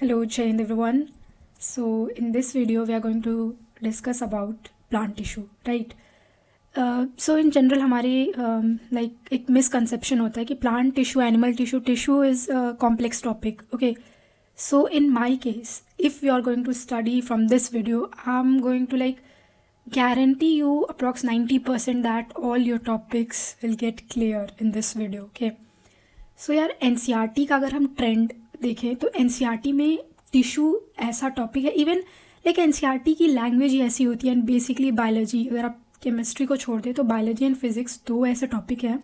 Hello, Jai Hind everyone. So in this video we are going to discuss about plant tissue, right? So in general हमारे like एक misconception होता है कि plant tissue, animal tissue is a complex topic. Okay, so in my case, if you are going to study from this video, I'm going to like guarantee you approx 90% that all your topics will get clear in this video. Okay, सो यार NCERT का अगर हम trend देखें तो NCERT में tissue ऐसा topic है, even like NCERT की लैंग्वेज ही ऐसी होती है एंड बेसिकली बायोलॉजी, अगर आप केमिस्ट्री को छोड़ दें तो बायोलॉजी एंड फिज़िक्स दो ऐसे टॉपिक हैं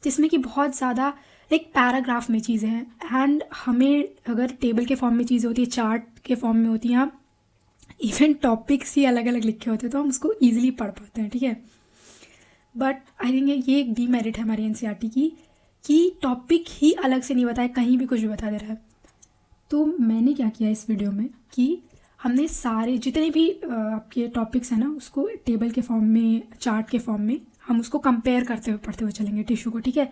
जिसमें कि बहुत ज़्यादा लाइक पैराग्राफ में चीज़ें हैं एंड हमें अगर टेबल के फॉर्म में चीज़ें होती है, चार्ट के फॉर्म में होती हैं, इवन टॉपिक्स ही अलग अलग लिखे होते हैं तो हम उसको ईजिली पढ़ पाते हैं, ठीक है। बट आई थिंक ये एक डीमेरिट है हमारी एनसीईआरटी की कि टॉपिक ही अलग से नहीं बताया, कहीं भी कुछ भी बता दे रहा है। तो मैंने क्या किया इस वीडियो में कि हमने सारे जितने भी आपके टॉपिक्स हैं ना उसको टेबल के फॉर्म में, चार्ट के फॉर्म में हम उसको कंपेयर करते हुए पढ़ते हुए चलेंगे टिश्यू को, ठीक है,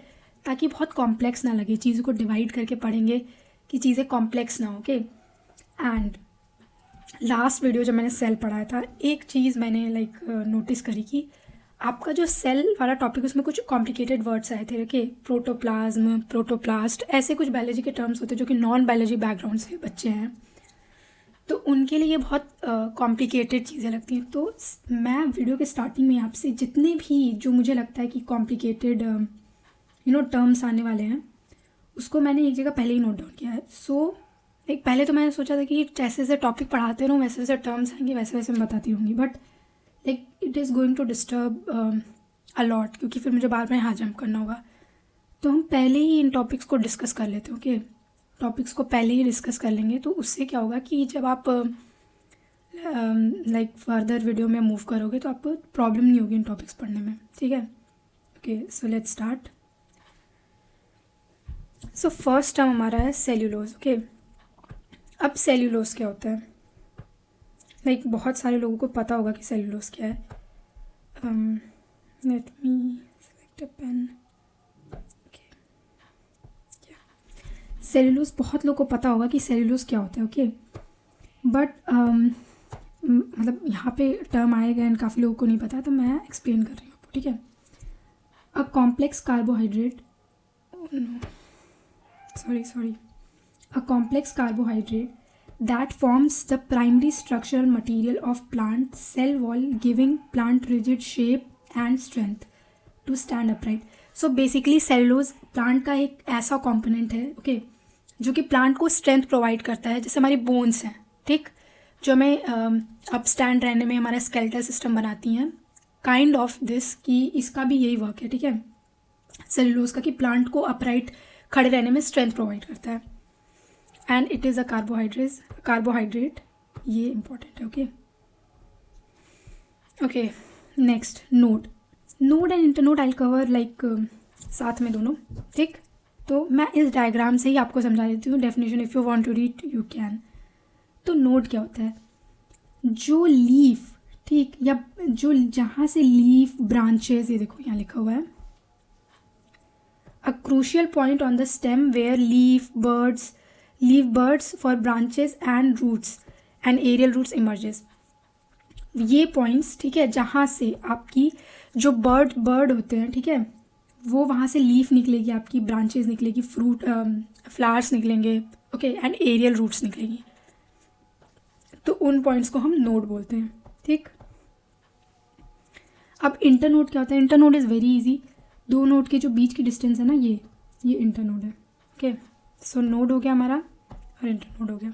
ताकि बहुत कॉम्प्लेक्स ना लगे, चीज़ों को डिवाइड करके पढ़ेंगे कि चीज़ें कॉम्प्लेक्स ना हो। ओके, एंड लास्ट वीडियो जब मैंने सेल पढ़ाया था एक चीज़ मैंने लाइक नोटिस करी कि आपका जो सेल वाला टॉपिक उसमें कुछ कॉम्प्लिकेटेड वर्ड्स आए थे, ओके, प्रोटोप्लाज्म, प्रोटोप्लास्ट, ऐसे कुछ बायोलॉजी के टर्म्स होते हैं जो कि नॉन बायोलॉजी बैकग्राउंड से बच्चे हैं तो उनके लिए ये बहुत कॉम्प्लिकेटेड चीज़ें लगती हैं। तो मैं वीडियो के स्टार्टिंग में आपसे जितने भी जो मुझे लगता है कि कॉम्प्लिकेटेड टर्म्स आने वाले हैं उसको मैंने एक जगह पहले ही नोट डाउन किया है। सो एक पहले तो मैंने सोचा था कि जैसे जैसे टॉपिक पढ़ाते रहूँ वैसे वैसे टर्म्स आएंगे वैसे वैसे मैं बताती रहूँगी, but like it is going to disturb a lot क्योंकि फिर मुझे बार बार यहाँ जंप करना होगा। तो हम पहले ही इन टॉपिक्स को डिस्कस कर लेते हैं, ओके, टॉपिक्स को पहले ही डिस्कस कर लेंगे तो उससे क्या होगा कि जब आप लाइक फर्दर वीडियो में मूव करोगे तो आपको प्रॉब्लम नहीं होगी इन टॉपिक्स पढ़ने में, ठीक है। Okay, so let's start. So first term हमारा है सेल्यूलोज। ओके, अब सेल्यूलोज क्या होता है, लाइक बहुत सारे लोगों को पता होगा कि सेल्यूलोज क्या है। Let me select a pen. Cellulose बहुत लोगों को पता होगा कि सेल्यूलोज क्या होता है, ओके, बट मतलब यहाँ पे टर्म आएगा एंड काफ़ी लोगों को नहीं पता तो मैं एक्सप्लेन कर रही हूँ आपको, ठीक है। A complex carbohydrate a complex carbohydrate that forms the primary structural material of plant cell wall, giving plant rigid shape and strength to stand upright. So basically cellulose plant का एक ऐसा component है, okay, जो कि plant को strength provide करता है, जैसे हमारी bones हैं, ठीक, जो हमें up stand रहने में हमारा skeletal system बनाती हैं, kind of this कि इसका भी यही वर्क है, ठीक है, सेल्यूलोज का, कि plant को upright खड़े रहने में strength provide करता है and it is a carbohydrate, ये important है, okay. Okay, next node and internode I'll cover like साथ में दोनों, ठीक। तो मैं इस डायग्राम से ही आपको समझा देती हूँ, definition if you want to read you can. तो नोड क्या होता है, जो लीफ, ठीक, या जो जहाँ से लीफ ब्रांचेस, ये देखो यहाँ लिखा हुआ है, a crucial point on the stem where leaf buds for branches and roots and aerial roots emerges. ये पॉइंट्स, ठीक है, जहाँ से आपकी जो बर्ड होते हैं, ठीक है, वो वहाँ से लीफ निकलेगी, आपकी ब्रांचेस निकलेगी, फ्रूट फ्लावर्स निकलेंगे, ओके, एंड एरियल रूट्स निकलेगी। तो उन पॉइंट्स को हम नोड बोलते हैं, ठीक। अब इंटरनोड क्या होता है, इंटरनोड इज़ वेरी इजी, दो नोड के जो बीच की डिस्टेंस है ना ये इंटरनोड है, ओके। सो नोड हो गया हमारा और इंटरनोड हो गया।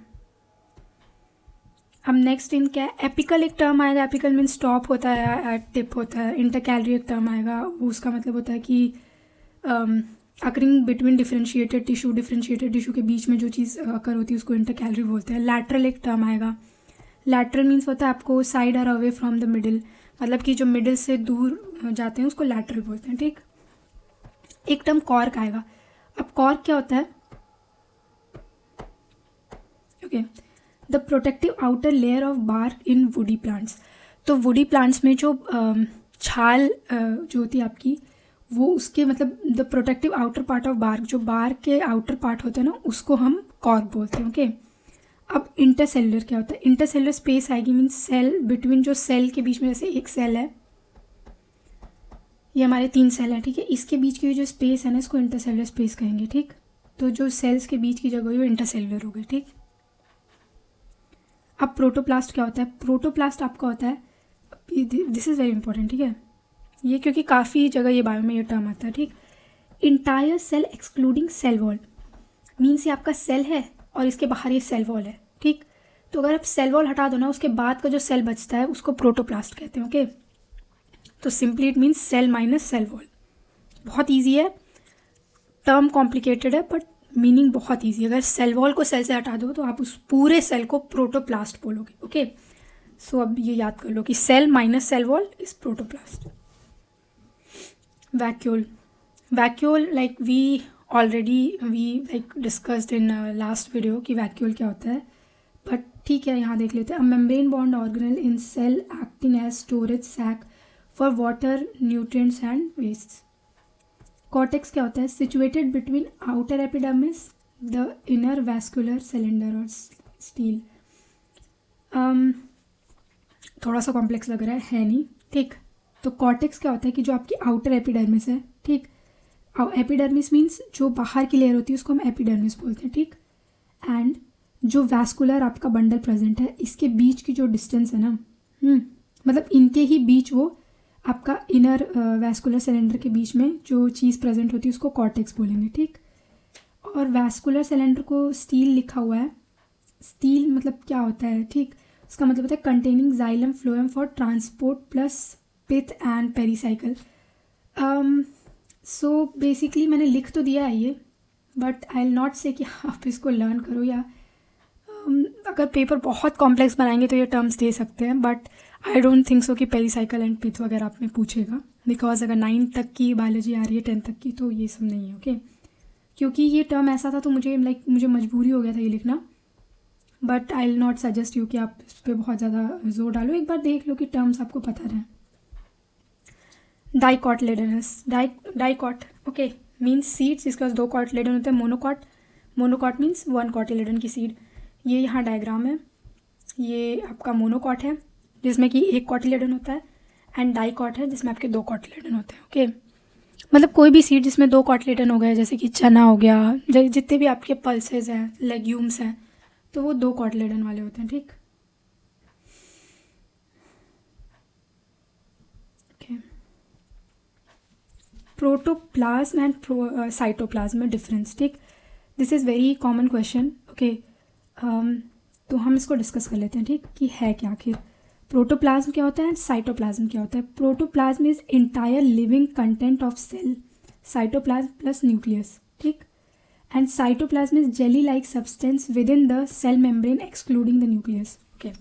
अब नेक्स्ट इन क्या है, एपिकल एक टर्म आएगा, एपिकल मीन्स टॉप होता है, टिप होता है। इंटरकैलरी एक टर्म आएगा, उसका मतलब होता है कि अकरिंग बिटवीन डिफरेंशिएटेड टिश्यू के बीच में जो चीज़ अकर होती है उसको इंटरकैलरी बोलते हैं। लैटरल एक टर्म आएगा, लैटरल मीन्स होता है आपको साइड और अवे फ्रॉम द मिडिल, मतलब कि जो मिडिल से दूर जाते हैं उसको लैटरल बोलते हैं, ठीक। एक टर्म कॉर्क आएगा। अब कॉर्क क्या होता है, okay, the protective outer layer of bark in woody plants. तो वुडी प्लांट्स में जो छाल जो होती है आपकी, वो उसके मतलब the protective outer part of bark, जो बार्क के आउटर पार्ट होते हैं ना उसको हम कॉर्क बोलते हैं, ओके। अब इंटरसेलुलर क्या होता है? इंटरसेलुलर स्पेस आएगी मीन्स सेल बिटवीन, जो सेल के बीच में, जैसे एक सेल है, ये हमारे 3 सेल हैं, ठीक है, इसके बीच की जो स्पेस है ना, इसको इंटरसेलुलर स्पेस कहेंगे, ठीक। तो जो सेल्स के बीच की जगह हुई वो इंटरसेलुलर हो गई, ठीक। अब प्रोटोप्लास्ट क्या होता है? प्रोटोप्लास्ट आपका होता है, दिस इज़ वेरी इंपॉर्टेंट, ठीक है, ये क्योंकि काफ़ी जगह ये बायो में ये टर्म आता है, ठीक। Entire cell excluding cell wall, means ये आपका सेल है और इसके बाहर ये सेल वॉल है, ठीक। तो अगर आप सेल वॉल हटा दो ना, उसके बाद का जो सेल बचता है उसको प्रोटोप्लास्ट कहते हैं, ओके। तो simply it means cell minus cell wall. बहुत ईजी है, टर्म कॉम्प्लिकेटेड है बट मीनिंग बहुत ईजी है। अगर सेल वॉल को सेल से हटा दो तो आप उस पूरे सेल को प्रोटोप्लास्ट बोलोगे, ओके। सो अब ये याद कर लो कि cell minus cell wall is protoplast. Vacuole, vacuole like we like discussed in last video कि वैक्यूल क्या होता है, बट ठीक है, यहाँ देख लेते हैं। A membrane bound organelle in cell acting as storage sac for water, nutrients and waste. Cortex क्या होता है? Situated between outer epidermis, the inner vascular cylinder और स्टील। थोड़ा सा कॉम्प्लेक्स लग रहा है नहीं, ठीक। तो कॉर्टेक्स क्या होता है कि जो आपकी आउटर एपिडर्मिस है, ठीक। एपिडर्मिस मीन्स जो बाहर की लेयर होती है उसको हम एपिडर्मिस बोलते हैं, ठीक। एंड जो वैस्कुलर आपका बंडल प्रेजेंट है, इसके बीच की जो डिस्टेंस है ना, मतलब इनके ही बीच वो आपका इनर वैस्कुलर सिलेंडर के बीच में जो चीज़ प्रेजेंट होती है उसको कॉर्टेक्स बोलेंगे, ठीक। और वैस्कुलर सिलेंडर को स्टील लिखा हुआ है। स्टील मतलब क्या होता है, ठीक, उसका मतलब होता है containing xylem phloem for transport plus pith and pericycle. So basically मैंने लिख तो दिया है ये, बट आई विल नॉट से कि आप इसको लर्न करो, या अगर पेपर बहुत कॉम्प्लेक्स बनाएंगे तो ये टर्म्स दे सकते हैं, but I don't think so कि पेरीसाइकिल एंड पिथ वगैरह आप में पूछेगा, बिकॉज अगर 9 तक की बायोलॉजी आ रही है 10 तक की तो ये सब नहीं है, ओके। क्योंकि ये टर्म ऐसा था तो मुझे मुझे मजबूरी हो गया था ये लिखना, but I will not suggest you कि आप इस पर बहुत ज़्यादा जोर डालो, एक बार देख लो कि टर्म्स आपको पता रहें। डाइकॉटलेडनस, डाइकॉट, ओके, मीन्स सीड्स जिसके पास 2 कॉटलेडन होते हैं। मोनोकॉट मीन्स 1 कॉटिलेडन की सीड। ये यहाँ डायग्राम है, ये आपका मोनोकॉट है जिसमें कि 1 कॉटिलेडन होता है, एंड डाइकॉट है जिसमें आपके 2 कॉटिलेडन होते हैं, ओके। मतलब कोई भी सीड जिसमें 2 कॉटिलेडन हो गए, जैसे कि चना हो गया, जितने भी आपके पल्सेस हैं, लेग्यूम्स हैं, तो वो 2 कॉटिलेडन वाले होते हैं, ठीक। ओके, प्रोटोप्लाज्म एंड साइटोप्लाज्म में डिफरेंस, ठीक। This is very common question, okay. तो हम इसको डिस्कस कर लेते हैं, ठीक, कि है क्या आखिर। प्रोटोप्लाज्म क्या होता है, साइटोप्लाज्म क्या होता है? Protoplasm is entire living content of cell, cytoplasm plus nucleus, ठीक। And cytoplasm is jelly like substance within the cell membrane excluding the nucleus, okay.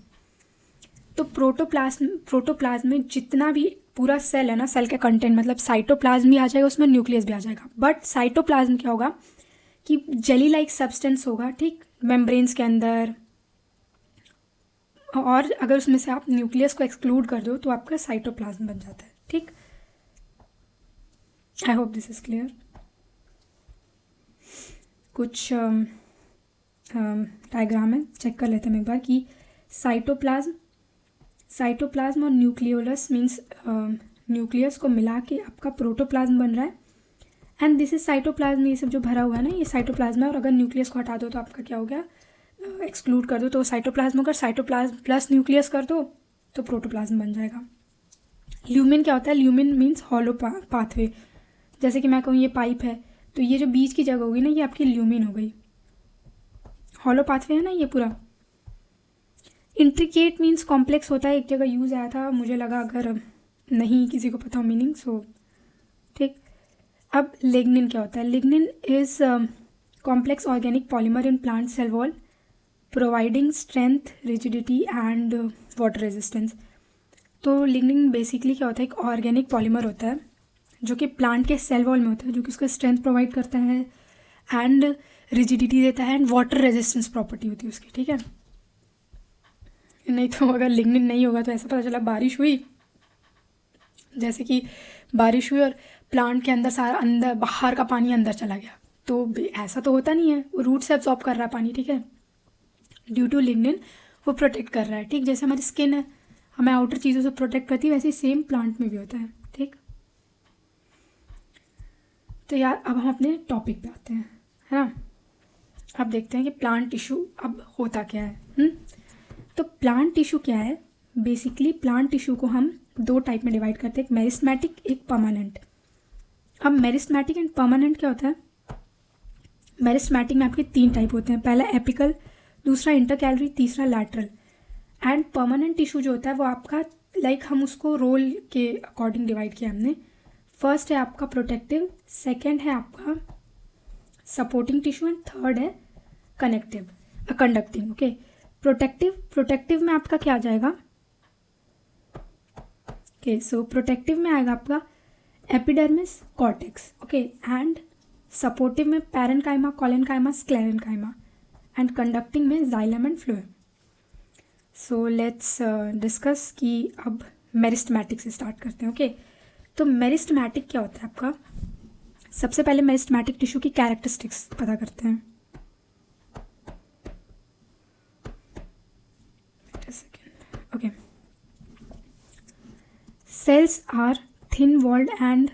तो प्रोटोप्लाज्म में जितना भी पूरा सेल है ना, सेल का कंटेंट, मतलब साइटोप्लाज्म भी आ जाएगा उसमें, न्यूक्लियस भी आ जाएगा, बट साइटोप्लाज्म क्या होगा कि जेली लाइक सब्सटेंस होगा, ठीक, मेम्ब्रेन्स के अंदर, और अगर उसमें से आप न्यूक्लियस को एक्सक्लूड कर दो तो आपका साइटोप्लाज्म बन जाता है, ठीक। I hope this is clear. कुछ डायग्राम है, चेक कर लेते हैं एक बार कि साइटोप्लाज्म और न्यूक्लियोलस मीन्स न्यूक्लियस को मिला के आपका प्रोटोप्लाज्म बन रहा है, एंड दिस इज साइटोप्लाज्म। ये सब जो भरा हुआ है ना, ये साइटोप्लाज्म है, और अगर न्यूक्लियस को हटा दो तो आपका क्या हो गया, एक्सक्लूड कर दो तो साइटोप्लाज्म, अगर साइटोप्लाज्म प्लस न्यूक्लियस कर दो तो प्रोटोप्लाज्म बन जाएगा। ल्यूमिन क्या होता है? Lumen means hollow pathway. जैसे कि मैं कहूँ ये पाइप है, तो ये जो बीच की जगह होगी ना, ये आपकी ल्यूमिन हो गई, हॉलो पाथवे है ना ये पूरा। इंट्रिकेट मीन्स कॉम्प्लेक्स होता है, एक जगह यूज़ आया था, मुझे लगा अगर नहीं किसी को पता हो मीनिंग, सो ठीक। अब लिग्निन क्या होता है? Lignin is complex organic polymer in plant cell wall providing strength, rigidity and water resistance. तो लिग्निन बेसिकली क्या होता है? एक ऑर्गेनिक पॉलीमर होता है जो कि प्लांट के सेल वॉल में होता है, जो कि उसका स्ट्रेंथ प्रोवाइड करता है एंड रिजिडिटी देता है एंड वाटर रेजिस्टेंस प्रॉपर्टी होती है उसकी, ठीक है। नहीं तो अगर लिग्निन नहीं होगा तो ऐसा पता चला बारिश हुई, जैसे कि बारिश हुई और प्लांट के अंदर सारा अंदर बाहर का पानी अंदर चला गया, तो ऐसा तो होता नहीं है, वो रूट से एब्जॉर्ब कर रहा है पानी, ठीक है। ड्यू टू लिग्निन वो प्रोटेक्ट कर रहा है, ठीक। जैसे हमारी स्किन है हमें आउटर चीज़ों से प्रोटेक्ट करती है, वैसे ही सेम प्लांट में भी होता है, ठीक। तो यार अब हम अपने टॉपिक पे आते हैं, है ना। अब देखते हैं कि प्लांट टिश्यू अब होता क्या है। तो प्लांट टिश्यू क्या है, बेसिकली प्लांट टिश्यू को हम दो टाइप में डिवाइड करते हैं, एक मेरिस्टेमेटिक एक परमानेंट। अब मेरिस्टेमेटिक एंड परमानेंट क्या होता है, मेरिस्टेमेटिक में आपके 3 टाइप होते हैं, पहला एपिकल, दूसरा इंटरकैलरी, तीसरा लैटरल। एंड परमानेंट टिश्यू जो होता है वो आपका हम उसको रोल के अकॉर्डिंग डिवाइड किया हमने। फर्स्ट है आपका प्रोटेक्टिव, सेकेंड है आपका सपोर्टिंग टिश्यू एंड थर्ड है कंडक्टिंग। ओके, प्रोटेक्टिव में आपका क्या आ जाएगा, ओके सो प्रोटेक्टिव में आएगा आपका epidermis, cortex, okay. And supportive में parenchyma, collenchyma, sclerenchyma. And conducting में xylem and phloem. So let's discuss कि अब मेरिस्टेमेटिक से स्टार्ट करते हैं। ओके, तो मेरिस्टेमेटिक क्या होता है आपका, सबसे पहले मेरिस्टेमेटिक टिश्यू की कैरेक्टरिस्टिक्स पता करते हैं। Okay, cells are thin walled and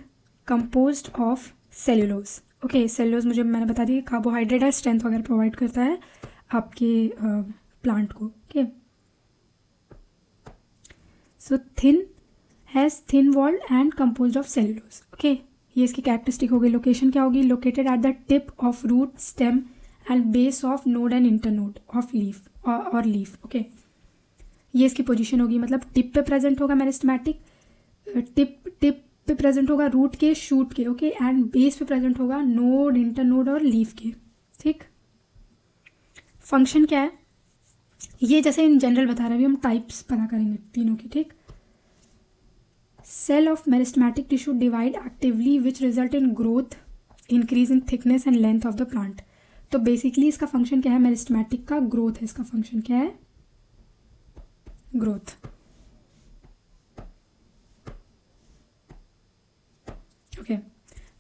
composed of cellulose. Okay, cellulose मैंने बता दिया कार्बोहाइड्रेट है, स्ट्रेंथ वगैरह प्रोवाइड करता है आपके प्लांट को। Okay, so has thin walled and composed of cellulose. Okay, ये इसकी कैरेक्टरिस्टिक होगी। लोकेशन क्या होगी, located at the tip of root, stem and base of node and internode of leaf और लीफ। ओके, ये इसकी पोजीशन होगी, मतलब टिप पे प्रेजेंट होगा मेरिस्टेमेटिक, टिप पे प्रेजेंट होगा रूट के, शूट के, ओके। एंड बेस पे प्रेजेंट होगा नोड, इंटरनोड और लीफ के, ठीक। फंक्शन क्या है ये जैसे इन जनरल बता रहे हैं, अभी हम टाइप्स पता करेंगे तीनों की, ठीक। Cell of meristematic tissue divide actively which result in growth, increase in thickness and length of the plant. तो बेसिकली इसका फंक्शन क्या है, मेरिस्टेमेटिक का ग्रोथ है, इसका फंक्शन क्या है, growth. Okay,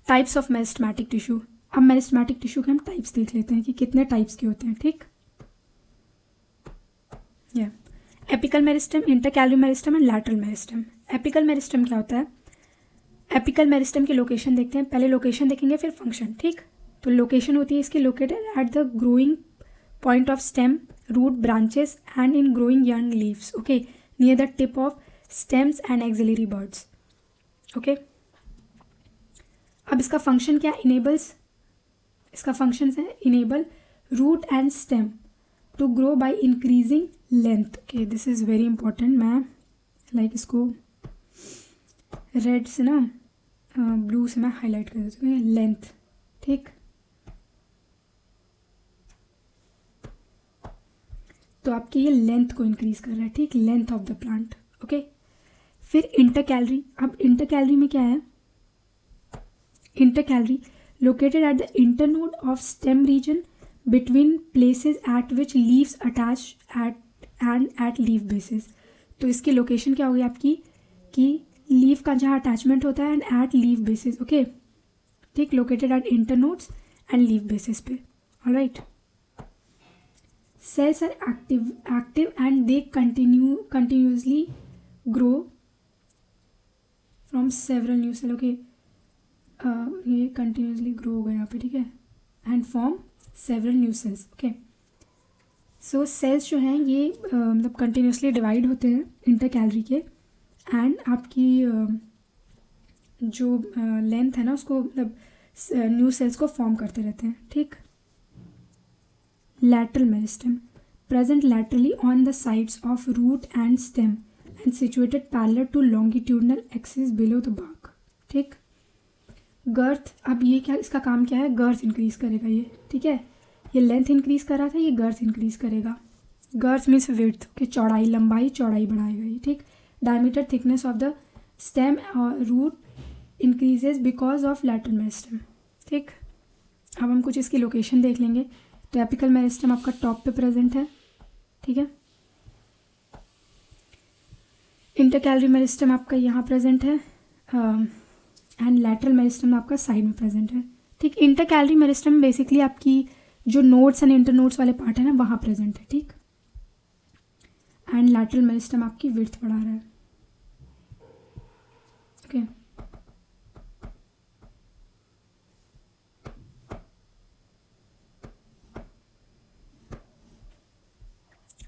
types of meristematic tissue. अब मेरिस्टेमेटिक टिश्यू के हम टाइप्स देख लेते हैं कि कितने टाइप्स के होते हैं, ठीक। Apical meristem, intercalary meristem and lateral meristem. Apical meristem क्या होता है, एपिकल मेरिस्टेम की लोकेशन देखते हैं, पहले लोकेशन देखेंगे फिर फंक्शन, ठीक। तो लोकेशन होती है इसकी located at the growing point of stem, root, branches and in growing young leaves, okay, near the tip of stems and axillary buds. Okay, अब इसका फंक्शन क्या, इनेबल्स, इसका फंक्शन है enable root and stem to grow by increasing length. Okay, this is very important. मैं इसको red से ना blue से मैं हाईलाइट कर देती हूँ, लेंथ, ठीक। तो आपकी ये लेंथ को इंक्रीज कर रहा है, ठीक, length of the plant. Okay, फिर इंटरकैलरी। अब इंटरकैलरी में क्या है, intercalary located at the internode of stem region between places at which leaves attach at leaf bases। तो इसकी लोकेशन क्या होगी आपकी कि लीफ का जहाँ अटैचमेंट होता है and at leaf basis, okay, ठीक, located at internodes and leaf basis पे, alright. Cells are active and they continuously grow from several new cell. Okay, ये कंटिन्यूसली ग्रो होगा यहाँ पे, ठीक है, and form several new cells. Okay, so cells जो हैं ये मतलब कंटिन्यूसली डिवाइड होते हैं इंटरकैलरी के, एंड आपकी जो लेंथ है ना उसको मतलब न्यू सेल्स को फॉर्म करते रहते हैं, ठीक। Lateral meristem present laterally on the sides of root and stem and situated parallel to longitudinal axis below the bark, ठीक। गर्थ, अब ये क्या, इसका काम क्या है, गर्थ इंक्रीज करेगा ये, ठीक है। ये लेंथ इंक्रीज कर रहा था, ये गर्थ इंक्रीज करेगा। गर्थ मीन्स विड्थ, ओके, चौड़ाई, लंबाई, चौड़ाई बढ़ाएगा ये, ठीक। Diameter, thickness of the stem और root increases because of lateral meristem, ठीक। अब हम कुछ इसकी लोकेशन देख लेंगे। तो एपिकल मेरिस्टेम आपका टॉप पे प्रेजेंट है, ठीक है। इंटरकैलरी मेरिस्टेम आपका यहाँ प्रेजेंट है एंड लैटरल मेरिस्टेम आपका साइड में प्रेजेंट है, ठीक। इंटरकैलरी मेरिस्टेम बेसिकली आपकी जो नोड्स एंड इंटरनोड्स वाले पार्ट है ना वहाँ प्रेजेंट है, ठीक। एंड लैटरल मेरिस्टम आपकी विड्थ बढ़ा रहा है। ओके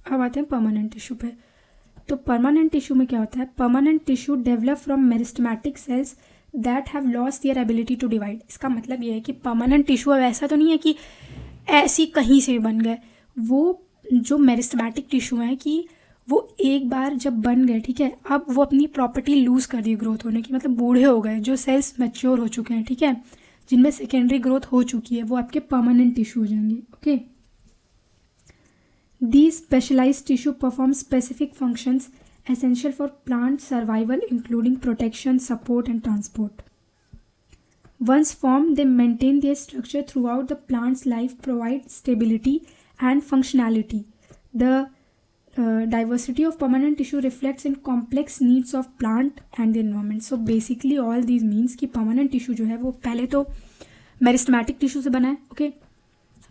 अब आते हैं परमानेंट टिश्यू पे। तो परमानेंट टिश्यू में क्या होता है, permanent tissue develop from meristematic cells that have lost their ability to divide. इसका मतलब ये है कि परमानेंट टिश्यू अब ऐसा तो नहीं है कि ऐसी कहीं से भी बन गए, वो जो मेरिस्टेमेटिक टिश्यू है कि वो एक बार जब बन गए, ठीक है, अब वो अपनी प्रॉपर्टी लूज़ कर दी ग्रोथ होने की, मतलब बूढ़े हो गए, जो सेल्स मैच्योर हो चुके हैं, ठीक है, जिनमें सेकेंडरी ग्रोथ हो चुकी है, वो आपके परमानेंट टिश्यू हो जाएंगे। Okay These specialized tissue perform specific functions essential for plant survival, including protection, support, and transport. Once formed, they maintain their structure throughout the plant's life, provide stability and functionality. The diversity of permanent tissue reflects in complex needs of plant and the environment. So basically all these means कि permanent tissue जो है वो पहले तो meristematic tissue से बना है। Okay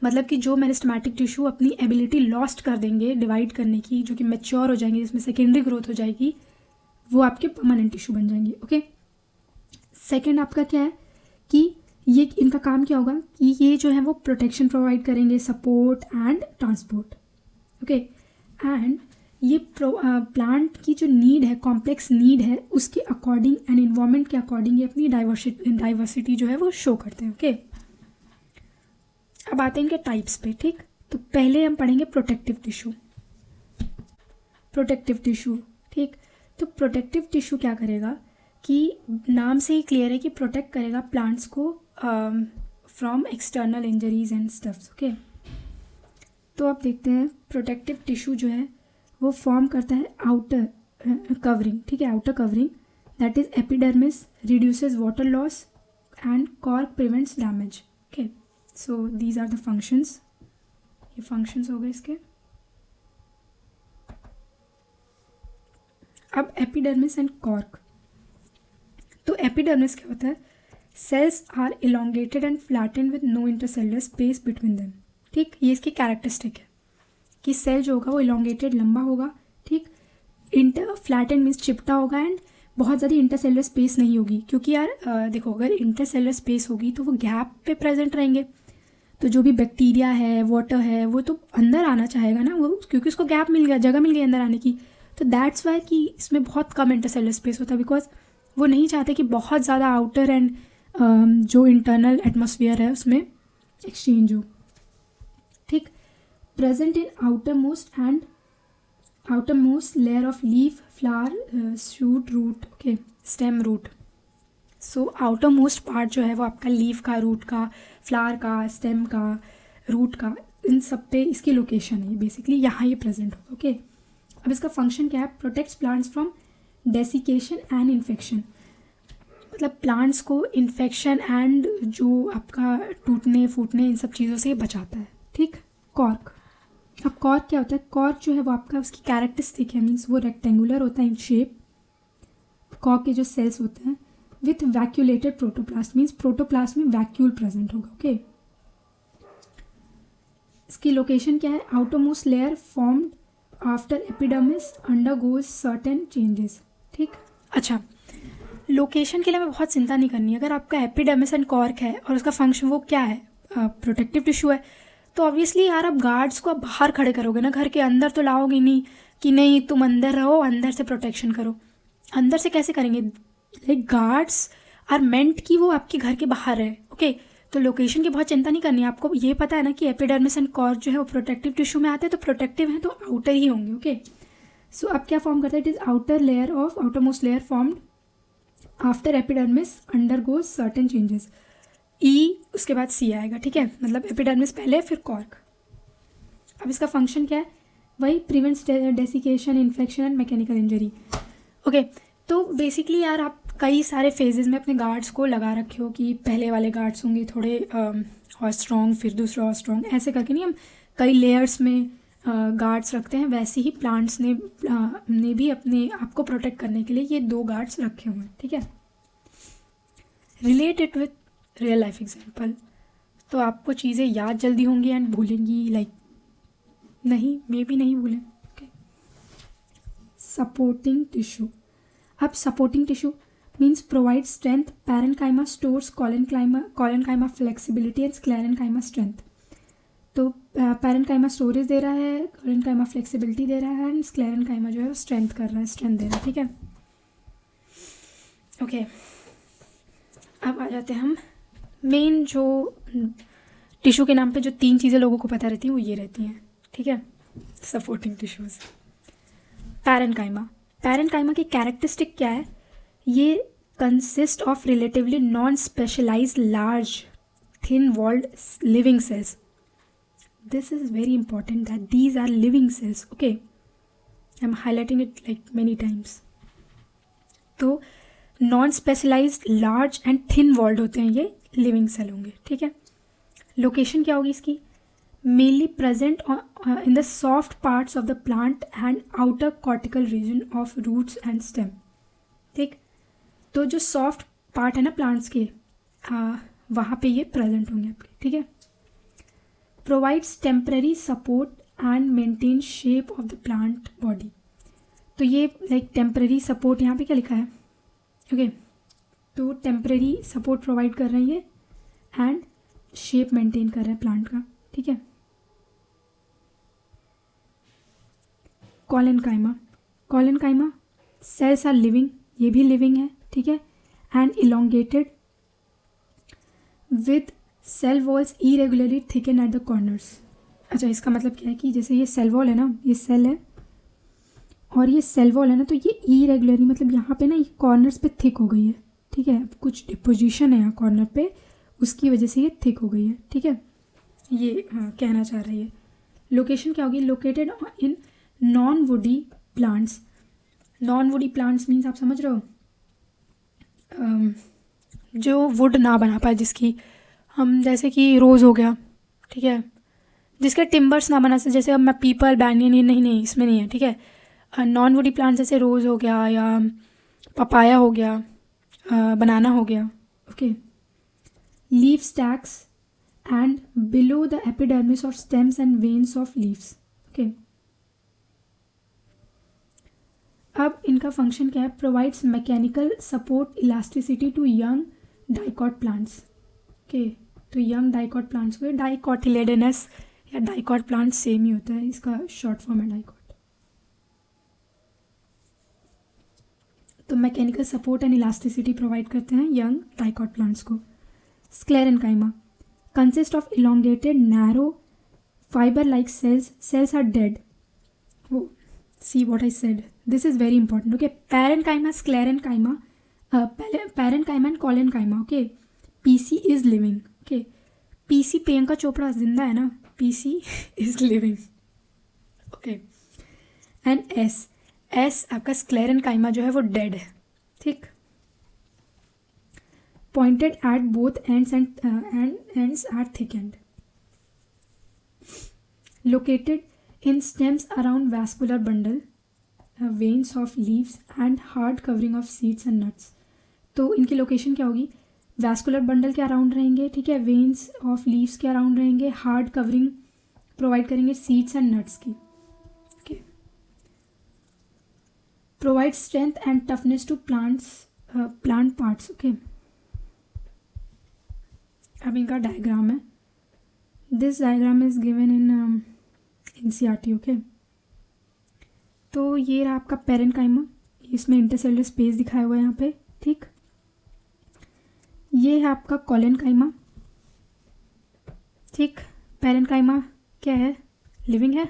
मतलब कि जो मेरिस्टेमेटिक टिश्यू अपनी एबिलिटी लॉस्ट कर देंगे डिवाइड करने की, जो कि मैच्योर हो जाएंगे, जिसमें सेकेंडरी ग्रोथ हो जाएगी, वो आपके परमानेंट टिश्यू बन जाएंगे। ओके सेकेंड आपका क्या है कि ये इनका काम क्या होगा कि ये जो है वो प्रोटेक्शन प्रोवाइड करेंगे, support and transport. Okay and ये प्लांट की जो नीड है, कॉम्प्लेक्स नीड है, उसके अकॉर्डिंग एंड इन्वायरमेंट के अकॉर्डिंग ये अपनी डाइवर्सिटी जो है वो शो करते हैं। ओके अब आते हैं इनके टाइप्स पे। ठीक, तो पहले हम पढ़ेंगे प्रोटेक्टिव टिश्यू। प्रोटेक्टिव टिश्यू, ठीक, तो प्रोटेक्टिव टिश्यू क्या करेगा कि नाम से ही क्लियर है कि प्रोटेक्ट करेगा प्लांट्स को from external injuries and stuffs. Okay तो आप देखते हैं प्रोटेक्टिव टिश्यू जो है वो फॉर्म करता है आउटर कवरिंग, ठीक है, outer covering that is epidermis, reduces water loss and cork prevents damage. Okay so these are the functions, ये फंक्शंस हो गए इसके। अब एपिडर्मिस एंड कॉर्क, तो एपिडर्मिस क्या होता है, cells are elongated and flattened with no intercellular space between them. ठीक, ये इसकी कैरेक्टरिस्टिक है कि सेल जो होगा वो इलोंगेटेड लंबा होगा, ठीक, फ्लैटेंड मीन्स चिपटा होगा एंड बहुत ज़्यादा इंटरसेलुलर स्पेस नहीं होगी, क्योंकि यार देखो अगर इंटरसेलुलर स्पेस होगी तो वो गैप पे प्रेजेंट रहेंगे, तो जो भी बैक्टीरिया है, वाटर है, वो तो अंदर आना चाहेगा ना, वो क्योंकि उसको गैप मिल गया, जगह मिल गई अंदर आने की। तो दैट्स वाई कि इसमें बहुत कम इंटरसेलुलर स्पेस होता है, बिकॉज वो नहीं चाहते कि बहुत ज़्यादा आउटर एंड जो इंटरनल एटमॉस्फेयर है उसमें एक्सचेंज हो। ठीक, present in outer most layer of leaf, flower, shoot, root, okay, stem, root. So outer most part जो है वो आपका लीफ का, रूट का, फ्लावर का, स्टेम का, रूट का, इन सब पे इसकी लोकेशन है, बेसिकली यहाँ ये प्रेजेंट होगा। ओके अब इसका फंक्शन क्या है, protects plants from desiccation and infection, मतलब प्लांट्स को इन्फेक्शन एंड जो आपका टूटने फूटने इन सब चीज़ों से बचाता है। ठीक, कॉर्क, अब कॉर्क क्या होता है, कॉर्क जो है वो आपका उसकी कैरेक्टरिस्टिक है, मीन्स वो रेक्टेंगुलर होता है इन शेप। कॉर्क के जो सेल्स होते हैं with vacuolated protoplast, means protoplast में वैक्यूल प्रेजेंट होगा। ओके इसकी लोकेशन क्या है, outer most layer formed after epidermis undergoes certain changes. ठीक, अच्छा लोकेशन के लिए हमें बहुत चिंता नहीं करनी है। अगर आपका एपिडर्मिस एंड कॉर्क है और उसका फंक्शन वो क्या है, प्रोटेक्टिव टिश्यू है, तो ऑब्वियसली यार आप गार्ड्स को आप बाहर खड़े करोगे ना, घर के अंदर तो लाओगे नहीं कि नहीं तुम अंदर रहो, अंदर से प्रोटेक्शन करो। अंदर से कैसे करेंगे, लाइक गार्ड्स आर मेंट कि वो आपके घर के बाहर है। ओके तो लोकेशन की बहुत चिंता नहीं करनी है। आपको ये पता है ना कि एपिडर्मिस एंड कॉर्क जो है वो प्रोटेक्टिव टिश्यू में आते हैं, तो प्रोटेक्टिव हैं तो आउटर ही होंगे। ओके सो अब क्या फॉर्म करता है, it is outer layer of outer most layer formed after epidermis undergoes certain changes. E उसके बाद सी आएगा, ठीक है, मतलब एपिडर्मिस पहले फिर कॉर्क। अब इसका फंक्शन क्या है, वही prevents desiccation, infection and mechanical injury. Okay तो बेसिकली यार आप कई सारे फेजेस में अपने गार्ड्स को लगा रखे हो कि पहले वाले गार्ड्स होंगे थोड़े और स्ट्रॉन्ग, फिर दूसरे और स्ट्रॉन्ग, ऐसे करके नहीं हम कई लेयर्स में गार्ड्स रखते हैं, वैसे ही प्लांट्स ने भी अपने आप को प्रोटेक्ट करने के लिए ये दो गार्ड्स रखे हुए हैं। ठीक है, related with real life example, तो आपको चीज़ें याद जल्दी होंगी एंड भूलेंगी, लाइक नहीं, मे भी नहीं भूलें। Okay supporting tissue. अब supporting tissue means provide strength, parenchyma stores collenchyma flexibility and sclerenchyma strength. तो पैरेन्काइमा स्टोरेज दे रहा है, कॉलेनकाइमा फ्लेक्सिबिलिटी दे रहा है एंड स्क्लेरेनकाइमा जो है वो स्ट्रेंथ कर रहा है, स्ट्रेंथ दे रहा है. ठीक है, ओके. अब आ जाते हैं हम मेन जो टिश्यू के नाम पे जो 3 चीज़ें लोगों को पता रहती हैं वो ये रहती हैं. ठीक है, सपोर्टिंग टिश्यूज़. पैरेन्काइमा की कैरेक्टरिस्टिक क्या है? ये consist of relatively non specialise large thin walled living cells. This is very important that these are living cells. Okay, I am highlighting it like many times. तो non specialised large and thin walled होते हैं, ये living cell होंगे. ठीक है, location क्या होगी इसकी? Mainly present in the soft parts of the plant and outer cortical region of roots and stem. ठीक, तो जो सॉफ्ट पार्ट है ना प्लांट्स के, वहाँ पे ये प्रेजेंट होंगे आपके. ठीक है, provides temporary support and maintain shape of the plant body. तो ये लाइक टेम्पररी सपोर्ट, यहाँ पे क्या लिखा है? ओके, तो टेम्पररी सपोर्ट प्रोवाइड कर रहे हैं ये एंड शेप मेंटेन कर रहे हैं प्लांट का. ठीक है, कॉलेनकाइमा सेल्स आर लिविंग, ये भी लिविंग है. ठीक है, and elongated with cell walls irregularly thicken at the corners. अच्छा, इसका मतलब क्या है कि जैसे ये सेल वॉल है ना, ये सेल है और ये सेल वॉल है ना, तो ये इरेगुलरली मतलब यहाँ पे ना ये कॉर्नर्स पे थिक हो गई है. ठीक है, कुछ डिपोजिशन है यहाँ कॉर्नर पे, उसकी वजह से ये थिक हो गई है. ठीक है, ये कहना चाह रही है. लोकेशन क्या होगी? Located in non woody plants. Non woody plants means आप समझ रहे हो, जो वुड ना बना पाए, जिसकी हम जैसे कि रोज़ हो गया. ठीक है, जिसके टिम्बर्स ना बना सके, जैसे अब मैं पीपल बैनियन, ये नहीं इसमें नहीं है. ठीक है, नॉन वुडी प्लांट्स जैसे रोज़ हो गया या पपाया हो गया, बनाना हो गया. Okay, leaf stacks and below the epidermis of stems and veins of leaves. Okay, अब इनका फंक्शन क्या है? Provides mechanical support elasticity to young dicot plants. Okay, तो यंग डाइकॉट प्लांट्स को डाइकॉटिलेडनस या डाइकॉट प्लांट सेम ही होता है, इसका शॉर्ट फॉर्म है डाइकॉट. तो mechanical support and elasticity provide करते हैं यंग डाइकॉट प्लांट्स को. Sclerenchyma consist of elongated narrow fiber like cells. Cells are dead. Oh, see what I said, this is very important. Okay, parenchyma, sclerenchyma, parenchyma and collenchyma. Okay, PC is living. Okay, PC Priyanka Chopra जिंदा है ना, PC is living. Okay, and S आपका sclerenchyma जो है वो dead है. ठीक, pointed at both ends and ends are thickened. Located in stems around vascular bundle, veins of leaves and hard covering of seeds and nuts. तो इनकी location क्या होगी? वैस्कुलर बंडल के अराउंड रहेंगे. ठीक है, वेन्स ऑफ लीव्स के around रहेंगे, हार्ड कवरिंग प्रोवाइड करेंगे सीड्स एंड नट्स की. Okay, provide strength and toughness to plant parts. Okay, अब इनका डायग्राम है. This diagram is given in NCERT. Okay, तो ये रहा आपका पैरेन्काइमा, इसमें इंटरसेलुलर स्पेस दिखाया हुआ है यहाँ पे. ठीक, ये है आपका कॉलेनकाइमा. ठीक, पैरेन्काइमा क्या है? लिविंग है.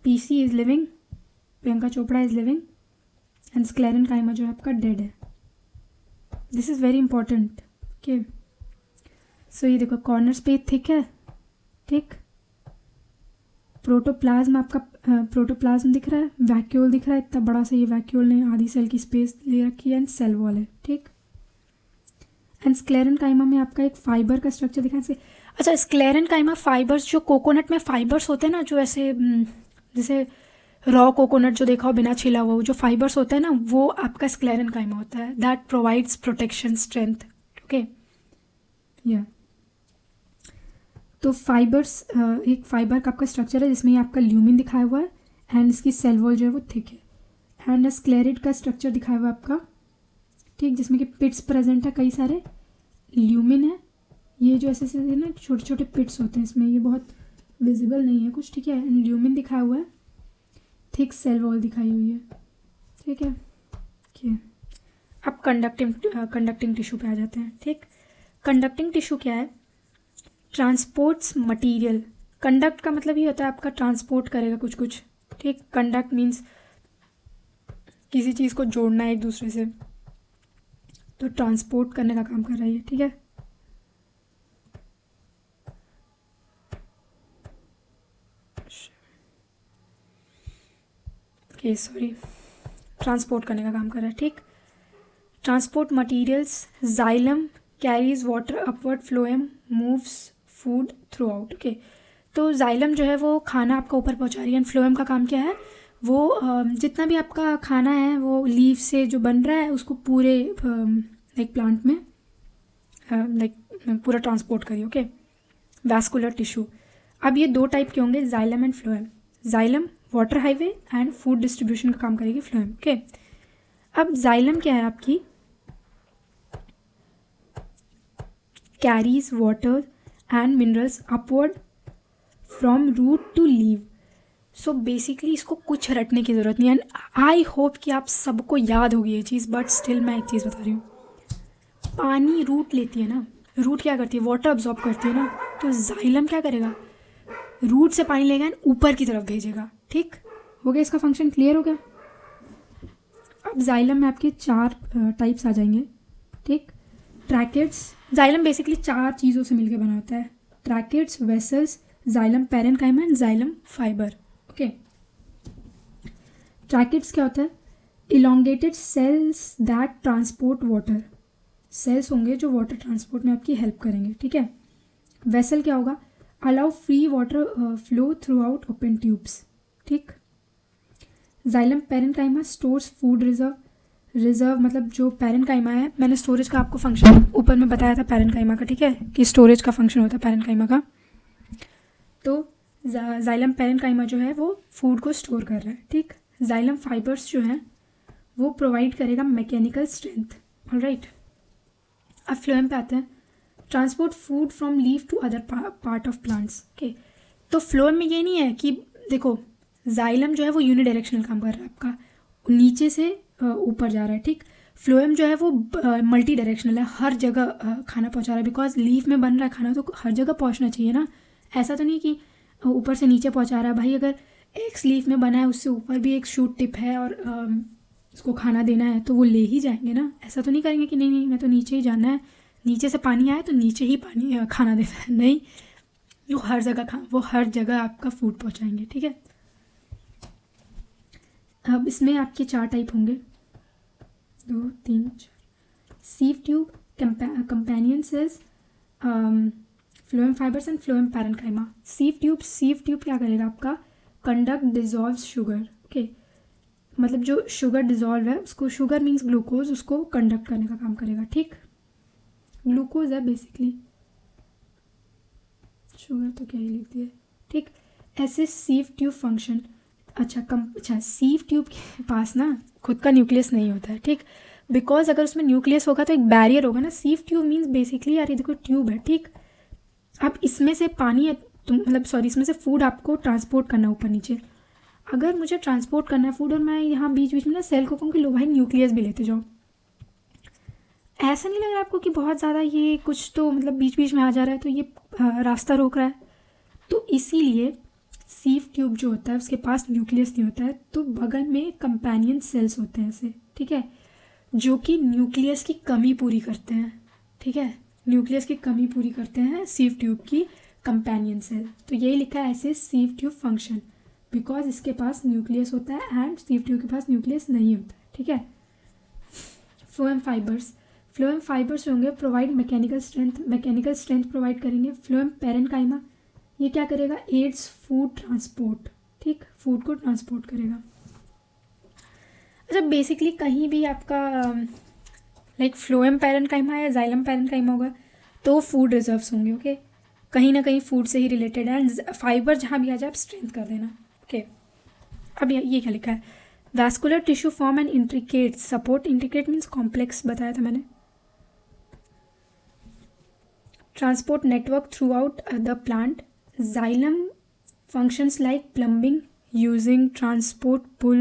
PC is living, Priyanka Chopra is living, and sclerenchyma जो है आपका डेड है. This is very important. Okay, so ये देखो कॉर्नर्स पे थिक है. ठीक, प्रोटोप्लाज्म आपका प्रोटोप्लाज्म दिख रहा है, वैक्यूल दिख रहा है, इतना बड़ा सा ये वैक्यूल ने आधी सेल की स्पेस ले रखी है, एंड सेल वॉल है. ठीक, एंड स्क्लेरेनकाइमा में आपका एक फाइबर का स्ट्रक्चर दिखा है. अच्छा, स्क्लेरेनकाइमा फाइबर्स जो कोकोनट में फाइबर्स होते हैं ना, जो ऐसे जैसे रॉ कोकोनट जो देखा हो बिना छिला हुआ, वो जो फाइबर्स होता है ना, वो आपका स्क्लेरेनकाइमा होता है. That provides protection strength. Okay, या तो फाइबर्स, एक फाइबर का आपका स्ट्रक्चर है जिसमें ये आपका ल्यूमिन दिखाया हुआ है एंड इसकी सेल वॉल जो है वो थिक है. एंड स्क्लेरिड का स्ट्रक्चर दिखाया हुआ आपका, ठीक, जिसमें कि पिट्स प्रेजेंट है, कई सारे ल्यूमिन है, ये जो ऐसे ऐसे ना छोटे छोटे पिट्स होते हैं इसमें, ये बहुत विजिबल नहीं है कुछ, ठीक है, एंड ल्यूमिन दिखाया हुआ है, थिक सेल वॉल दिखाई हुई है, ठीक है, ओके। अब कंडक्टिंग टिश्यू पे आ जाते हैं, ठीक। कंडक्टिंग टिश्यू क्या है? Transports material. कंडक्ट का मतलब ये होता है आपका ट्रांसपोर्ट करेगा कुछ कुछ, ठीक। कंडक्ट मीन्स किसी चीज़ को जोड़ना है एक दूसरे से, तो ट्रांसपोर्ट करने का काम कर रही है, ठीक है। ओके सॉरी, ट्रांसपोर्ट करने का काम कर रहा है, ठीक। Transport materials, xylem carries water upward, phloem moves food through out, okay. तो जाइलम जो है वो खाना आपका ऊपर पहुंचा रही है, एंड फ्लोएम का काम क्या है? वो जितना भी आपका खाना है वो लीव से जो बन रहा है उसको पूरे लाइक प्लांट में लाइक पूरा ट्रांसपोर्ट करिए, ओके। वैस्कुलर टिश्यू, अब ये दो टाइप के होंगे, xylem and phloem. Xylem water highway and food distribution का काम करेगी फ्लोएम, ओके। अब जाइलम क्या है आपकी? Carries water and minerals upward from root to leaf. So basically इसको कुछ रटने की ज़रूरत नहीं है, एंड आई होप कि आप सबको याद होगी ये चीज़, बट स्टिल मैं एक चीज़ बता रही हूँ। पानी रूट लेती है ना, रूट क्या करती है? वाटर अब्जॉर्ब करती है ना, तो जाइलम क्या करेगा? रूट से पानी लेगा एंड ऊपर की तरफ भेजेगा, ठीक हो गया, इसका फंक्शन क्लियर हो गया। अब जाइलम में आपके 4 टाइप्स आ जाएंगे, ठीक। ट्रैकेट्स, जाइलम बेसिकली 4 चीज़ों से मिलकर बना होता है, tracheids, vessels, xylem parenchyma and xylem fibre, okay. Tracheids क्या होता है? Elongated cells that transport water, cells होंगे जो वाटर ट्रांसपोर्ट में आपकी हेल्प करेंगे, ठीक है। वेसल क्या होगा? Allow free water flow throughout open tubes, ठीक। Xylem parenchyma stores food reserve मतलब जो पैरेन्काइमा है, मैंने स्टोरेज का आपको फंक्शन ऊपर में बताया था पैरेन्काइमा का, ठीक है, कि स्टोरेज का फंक्शन होता है पैरेन्काइमा का। तो जाइलम पैरेन्काइमा जो है वो फूड को स्टोर कर रहा है, ठीक। जाइलम फाइबर्स जो हैं वो प्रोवाइड करेगा मैकेनिकल स्ट्रेंथ, ऑलराइट। अब फ्लोएम पे आते हैं, transport food from leaf to other part of plants, okay. तो फ्लोएम में ये नहीं है कि देखो जाइलम जो है वो यूनिडायरेक्शनल काम कर रहा है आपका, नीचे से ऊपर जा रहा है, ठीक। फ्लोएम जो है वो मल्टी डायरेक्शनल है, हर जगह खाना पहुंचा रहा है, बिकॉज लीफ में बन रहा है खाना तो हर जगह पहुंचना चाहिए ना, ऐसा तो नहीं कि ऊपर से नीचे पहुंचा रहा है। भाई अगर एक लीफ में बना है उससे ऊपर भी एक शूट टिप है और उसको खाना देना है तो वो ले ही जाएंगे ना, ऐसा तो नहीं करेंगे कि नहीं नहीं मैं तो नीचे ही जाना है, नीचे से पानी आया तो नीचे ही पानी खाना देना है, नहीं, वो हर जगह आपका फूड पहुंचाएंगे, ठीक है। अब इसमें आपके 4 टाइप होंगे, 2 3 4, सीव tube, companion cells, phloem fibres and phloem parenchyma. Sieve tube क्या करेगा आपका? कंडक्ट डिजॉल्व शुगर, ओके, मतलब जो शुगर डिजॉल्व है उसको, शुगर मीन्स ग्लूकोज, उसको कंडक्ट करने का काम करेगा, ठीक। ग्लूकोज है बेसिकली, शुगर तो क्या ही लिख दिया, ठीक। ऐसे सीव ट्यूब फंक्शन, अच्छा सीव ट्यूब के पास ना खुद का न्यूक्लियस नहीं होता है, ठीक, बिकॉज अगर उसमें न्यूक्लियस होगा तो एक बैरियर होगा ना। सीव ट्यूब मीन्स बेसिकली यार ये देखो ट्यूब है, ठीक। अब इसमें से पानी है तो मतलब सॉरी इसमें से फूड आपको ट्रांसपोर्ट करना ऊपर नीचे, अगर मुझे ट्रांसपोर्ट करना है फूड और मैं यहाँ बीच बीच में ना सेल को कहूँ कि लो भाई न्यूक्लियस भी लेते जाओ, ऐसा नहीं लग रहा आपको कि बहुत ज़्यादा ये कुछ तो मतलब बीच बीच में आ जा रहा है तो ये रास्ता रोक रहा है? तो इसीलिए सीव ट्यूब जो होता है उसके पास न्यूक्लियस नहीं होता है, तो बगल में कंपेनियन सेल्स होते हैं ऐसे, ठीक है, जो कि न्यूक्लियस की कमी पूरी करते हैं, ठीक है, न्यूक्लियस की कमी पूरी करते हैं सीव ट्यूब की कंपेनियन सेल। तो यही लिखा है ऐसे सीव ट्यूब फंक्शन, बिकॉज इसके पास न्यूक्लियस होता है एंड सीव ट्यूब के पास न्यूक्लियस नहीं होता है, ठीक है। फ्लोएम फाइबर्स होंगे प्रोवाइड मैकेनिकल स्ट्रेंथ प्रोवाइड करेंगे। फ्लोएम पैरेन्काइमा ये क्या करेगा? एड्स फूड ट्रांसपोर्ट, ठीक, फूड को ट्रांसपोर्ट करेगा। अच्छा बेसिकली कहीं भी आपका लाइक फ्लोएम पैरेन्काइमा या जाइलम पैरेन्काइमा होगा तो फूड रिजर्व्स होंगे, ओके, कहीं ना कहीं फूड से ही रिलेटेड है, एंड फाइबर जहाँ भी आ जाए आप स्ट्रेंथ कर देना, ओके। अब ये क्या लिखा है? Vascular tissue form and intricate support, intricate means complex बताया था मैंने, transport network throughout the plant. Xylem functions like plumbing, using transport pull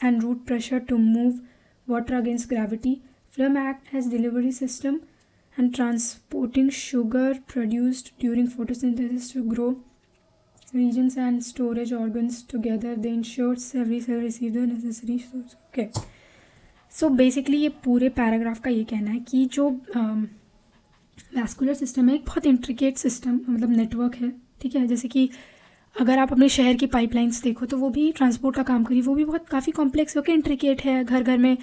and root pressure to move water against gravity. Phloem act as delivery system and transporting sugar produced during photosynthesis to grow regions and storage organs together. They ensure every cell receive the necessary source. Okay. So basically ये पूरे paragraph का ये कहना है कि जो vascular system है एक बहुत इंट्रिकेट सिस्टम, मतलब नेटवर्क है, ठीक है। जैसे कि अगर आप अपने शहर की पाइपलाइंस देखो तो वो भी ट्रांसपोर्ट का काम करी, वो भी बहुत काफ़ी कॉम्प्लेक्स है, ओके, इंट्रिकेट है, घर घर में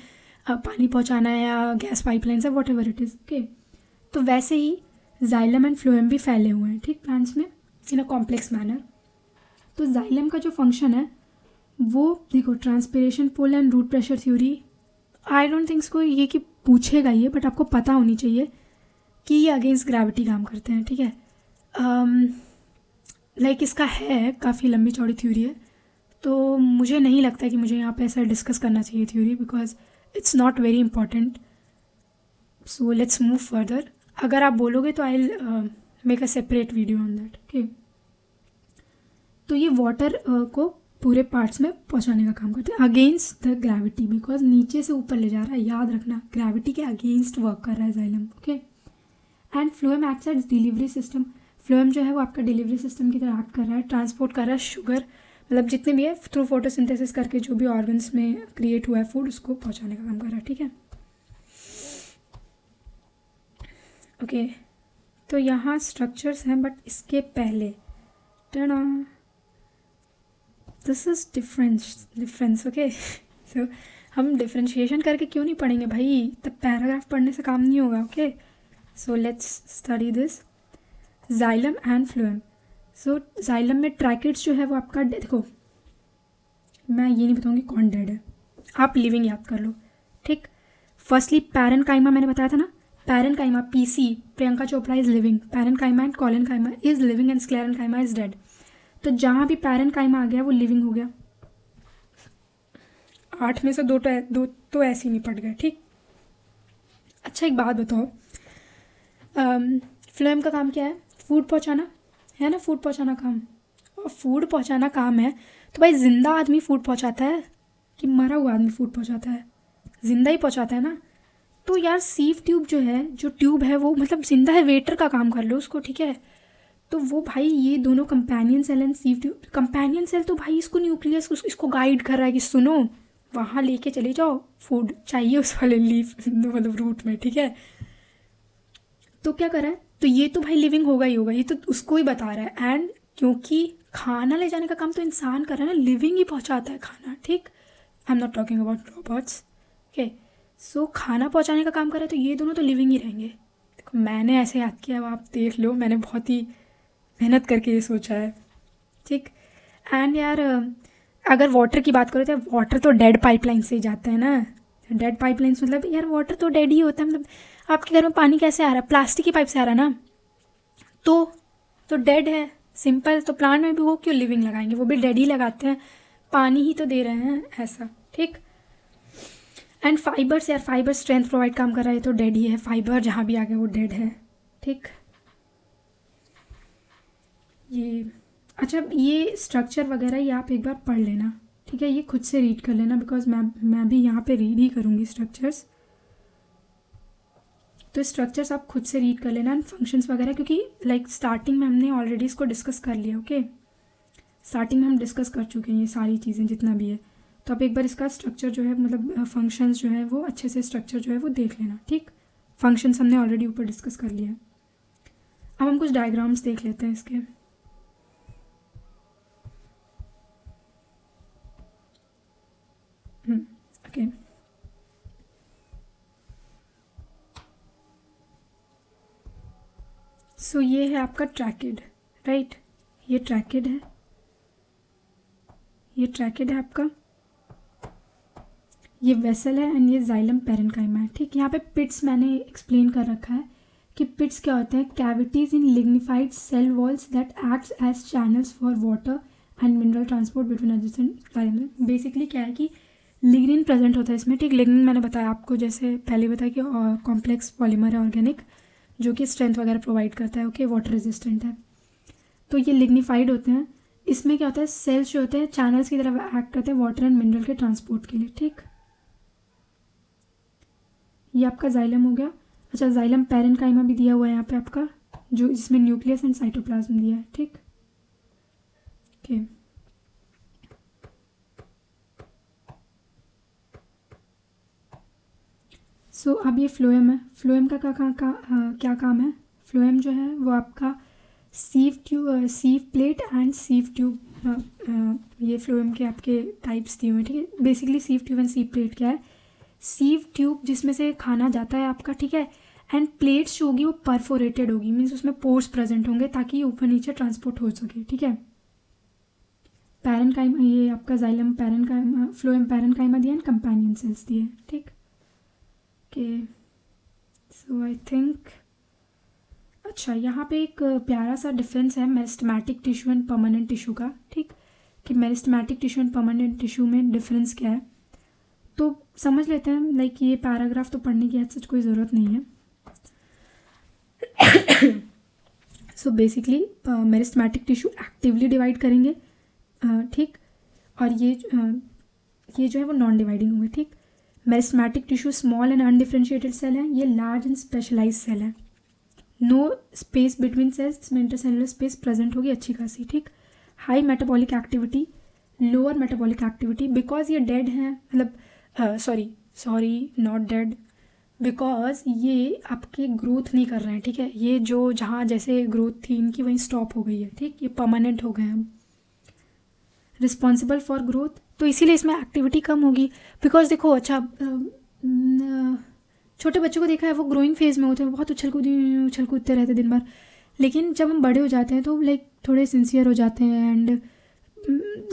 पानी पहुंचाना है या गैस पाइपलाइंस है, what ever it is, okay. तो वैसे ही जाइलम एंड फ्लोएम भी फैले हुए हैं, ठीक, प्लांट्स में इन अ कॉम्प्लेक्स मैनर। तो जाइलम का जो फंक्शन है वो देखो, transpiration pull and root pressure theory, I don't think इसको ये कि पूछेगा ये, बट आपको पता होनी चाहिए कि ये अगेंस्ट ग्रेविटी काम करते हैं, ठीक है। लाइक इसका है काफ़ी लंबी चौड़ी थ्योरी है, तो मुझे नहीं लगता कि मुझे यहाँ पे ऐसा डिस्कस करना चाहिए theory, because it's not very important. So let's move further. अगर आप बोलोगे तो I will make a separate video on that, okay. तो ये वाटर को पूरे पार्ट्स में पहुँचाने का काम करते हैं अगेंस्ट द ग्रेविटी, बिकॉज नीचे से ऊपर ले जा रहा है, याद रखना, ग्रेविटी के अगेंस्ट वर्क कर रहा है xylem, okay. And phloem acts as delivery system, phloem जो है वो आपका डिलीवरी सिस्टम की तरह एक्ट कर रहा है, ट्रांसपोर्ट कर रहा है शुगर, मतलब जितने भी है थ्रू फोटोसिंथेसिस करके जो भी ऑर्गन्स में क्रिएट हुआ है फूड, उसको पहुंचाने का काम कर रहा है, ठीक है, ओके। तो यहाँ स्ट्रक्चर्स हैं, बट इसके पहले टना दिस इज डिफरेंस, ओके। सो हम डिफ्रेंशिएशन करके क्यों नहीं पढ़ेंगे भाई, तब पैराग्राफ पढ़ने से काम नहीं होगा, okay. So let's study this xylem and phloem. So xylem में ट्रैकिड्स जो है वो आपका, देखो मैं ये नहीं बताऊंगी कौन डेड है, आप लिविंग याद कर लो, ठीक। फर्स्टली पैरेन्काइमा मैंने बताया था ना, parenchyma PC, Priyanka Chopra is living, parenchyma and collenchyma is living and sclerenchyma is dead. तो जहाँ भी पैरेन्काइमा आ गया वो लिविंग हो गया, 8 में से दो तो ऐसे ही नहीं पड़ गए, ठीक। अच्छा एक बात बताओ, फ्लोएम का काम क्या है, फूड पहुंचाना है ना, फूड पहुंचाना काम, और फूड पहुंचाना काम है तो भाई जिंदा आदमी फूड पहुंचाता है कि मरा हुआ आदमी फूड पहुंचाता है, जिंदा ही पहुंचाता है ना। तो यार सीव ट्यूब जो है, जो ट्यूब है वो मतलब जिंदा है, वेटर का काम कर लो उसको, ठीक है। तो वो भाई ये दोनों companion cell and sieve tube, companion cell तो भाई इसको न्यूक्लियस इसको गाइड कर रहा है कि सुनो वहाँ लेके चले जाओ, फूड चाहिए उस वाले लीफ मतलब रूट में, ठीक है। तो क्या कर रहा है, तो ये तो भाई लिविंग होगा ही होगा, ये तो उसको ही बता रहा है। एंड क्योंकि खाना ले जाने का काम तो इंसान कर रहा है ना, लिविंग ही पहुंचाता है खाना, ठीक। I am not talking about robots, okay. So खाना पहुंचाने का काम कर रहा है, तो ये दोनों तो लिविंग ही रहेंगे। देखो मैंने ऐसे याद किया, अब आप देख लो, मैंने बहुत ही मेहनत करके ये सोचा है, ठीक। एंड यार अगर वाटर की बात करो तो वाटर तो डेड पाइपलाइन से ही जाता है ना, डेड पाइपलाइंस मतलब यार वाटर तो डेड ही होता है, मतलब आपके घर में पानी कैसे आ रहा है, प्लास्टिक की पाइप से आ रहा है ना, तो डेड है, सिंपल। तो प्लांट में भी वो क्यों लिविंग लगाएंगे, वो भी डेड ही लगाते हैं, पानी ही तो दे रहे हैं ऐसा, ठीक। एंड फाइबर्स, यार फाइबर स्ट्रेंथ प्रोवाइड काम कर रहा है, तो डेड ही है, फाइबर जहाँ भी आ गया वो डेड है, ठीक। ये अच्छा, ये स्ट्रक्चर वगैरह ये आप एक बार पढ़ लेना, ठीक है, ये खुद से रीड कर लेना, बिकॉज मैं भी यहाँ पे रीड ही करूँगी स्ट्रक्चर्स, तो स्ट्रक्चर्स आप खुद से रीड कर लेना एंड फंक्शंस वगैरह, क्योंकि लाइक स्टार्टिंग में हमने ऑलरेडी इसको डिस्कस कर लिया, ओके। स्टार्टिंग में हम डिस्कस कर चुके हैं ये सारी चीज़ें जितना भी है, तो आप एक बार इसका स्ट्रक्चर जो है मतलब फंक्शंस जो है वो अच्छे से स्ट्रक्चर जो है वो देख लेना, ठीक। फंक्शंस हमने ऑलरेडी ऊपर डिस्कस कर लिया है। अब हम कुछ डायग्राम्स देख लेते हैं इसके, ओके। सो ये है आपका ट्रैकिड, राइट, ये ट्रैकिड है, ये ट्रैकिड है आपका, ये वेसल है एंड ये जाइलम पैरेन्काइमा है, ठीक। यहाँ पे पिट्स मैंने एक्सप्लेन कर रखा है कि पिट्स क्या होते हैं, cavities in lignified cell walls that acts as channels for water and mineral transport between adjacent xylem. Basically क्या है कि लिग्निन प्रेजेंट होता है इसमें, ठीक। लिग्निन मैंने बताया आपको, जैसे पहले बताया कि कॉम्प्लेक्स पॉलीमर है ऑर्गेनिक, जो कि स्ट्रेंथ वगैरह प्रोवाइड करता है, ओके, वाटर रेजिस्टेंट है। तो ये लिग्निफाइड होते हैं। इसमें क्या होता है, सेल्स जो होते हैं चैनल्स की तरह एक्ट करते हैं वाटर एंड मिनरल के ट्रांसपोर्ट के लिए, ठीक। ये आपका जाइलम हो गया। अच्छा, जाइलम पैरेन्काइमा भी दिया हुआ है यहाँ पे आपका, जो इसमें न्यूक्लियस एंड साइटोप्लाज्म दिया है, ठीक। ओके, सो अब ये फ्लोएम है। फ्लोएम का क्या काम है? फ्लोएम जो है वो आपका sieve plate and sieve tube, ये फ्लोएम के आपके टाइप्स दिए हुए हैं, ठीक है। Basically sieve tube and sieve plate क्या है? सीव ट्यूब जिसमें से खाना जाता है आपका, ठीक है, एंड प्लेट्स जो होगी वो परफोरेटेड होगी, मीन्स उसमें पोर्स प्रेजेंट होंगे ताकि ऊपर नीचे ट्रांसपोर्ट हो सके, ठीक है। पैरेन्काइमा, ये आपका जाइलम पैरेन्काइमा, फ्लोएम पैरेन्काइमा दिया एंड कंपेनियन सेल्स दिए, ठीक। ओके, सो आई थिंक, अच्छा यहाँ पे एक प्यारा सा डिफरेंस है meristematic tissue and permanent tissue का, ठीक, कि meristematic tissue and permanent tissue में डिफरेंस क्या है, तो समझ लेते हैं। लाइक ये पैराग्राफ तो पढ़ने की सच कोई ज़रूरत नहीं है। So basically meristematic tissue actively divide करेंगे, ठीक, और ये जो है वो नॉन डिवाइडिंग होंगे, ठीक। Meristematic tissue small and undifferentiated cell है, ये लार्ज एंड स्पेशलाइज सेल है। नो स्पेस बिटवीन सेल्स, इसमें इंटरसेलुलर स्पेस प्रेजेंट होगी अच्छी खासी, ठीक। High metabolic activity, lower metabolic activity, because ये डेड हैं, मतलब सॉरी नॉट डेड, बिकॉज ये आपके ग्रोथ नहीं कर रहे हैं, ठीक है। ये जो जहाँ जैसे ग्रोथ थी इनकी वहीं स्टॉप हो गई है, ठीक, ये परमानेंट हो गए हैं। रिस्पॉन्सिबल फॉर ग्रोथ, तो इसीलिए इसमें एक्टिविटी कम होगी, बिकॉज देखो, अच्छा छोटे बच्चों को देखा है, वो ग्रोइंग फेज में होते हैं, बहुत उछल कूदते रहते हैं दिन भर, लेकिन जब हम बड़े हो जाते हैं तो लाइक थोड़े सिंसियर हो जाते हैं एंड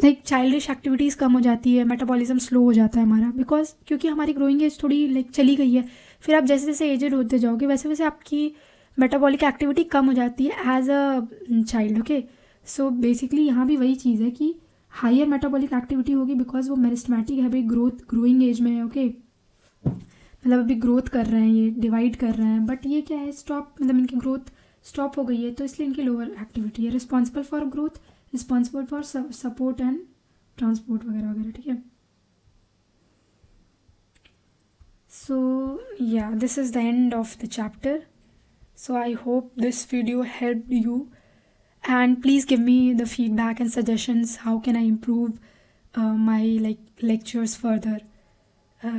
लाइक चाइल्डिश एक्टिविटीज़ कम हो जाती है, मेटाबॉलिज्म स्लो हो जाता है हमारा, बिकॉज क्योंकि हमारी ग्रोइंग एज थोड़ी लाइक चली गई है। फिर आप जैसे जैसे एजेड होते जाओगे वैसे वैसे आपकी मेटाबॉलिक एक्टिविटी कम हो जाती है as a child, okay. So basically यहाँ भी वही चीज़ है कि हायर मेटाबॉलिक एक्टिविटी होगी बिकॉज वो मेरिस्टेमेटिक है भाई, ग्रोइंग एज में है, ओके, मतलब अभी ग्रोथ कर रहे हैं, ये डिवाइड कर रहे हैं, बट ये क्या है, स्टॉप, मतलब इनकी ग्रोथ स्टॉप हो गई है, तो इसलिए इनकी लोअर एक्टिविटी है। Responsible for growth, responsible for support and transport वगैरह वगैरह, ठीक है। सो या this is the end of the chapter, so I hope this video helped you, and please give me the feedback and suggestions, how can I improve my like lectures further.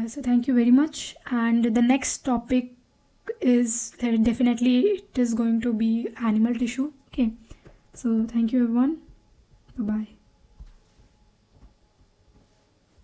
So thank you very much, and the next topic is definitely it is going to be animal tissue, okay. So thank you everyone, bye bye.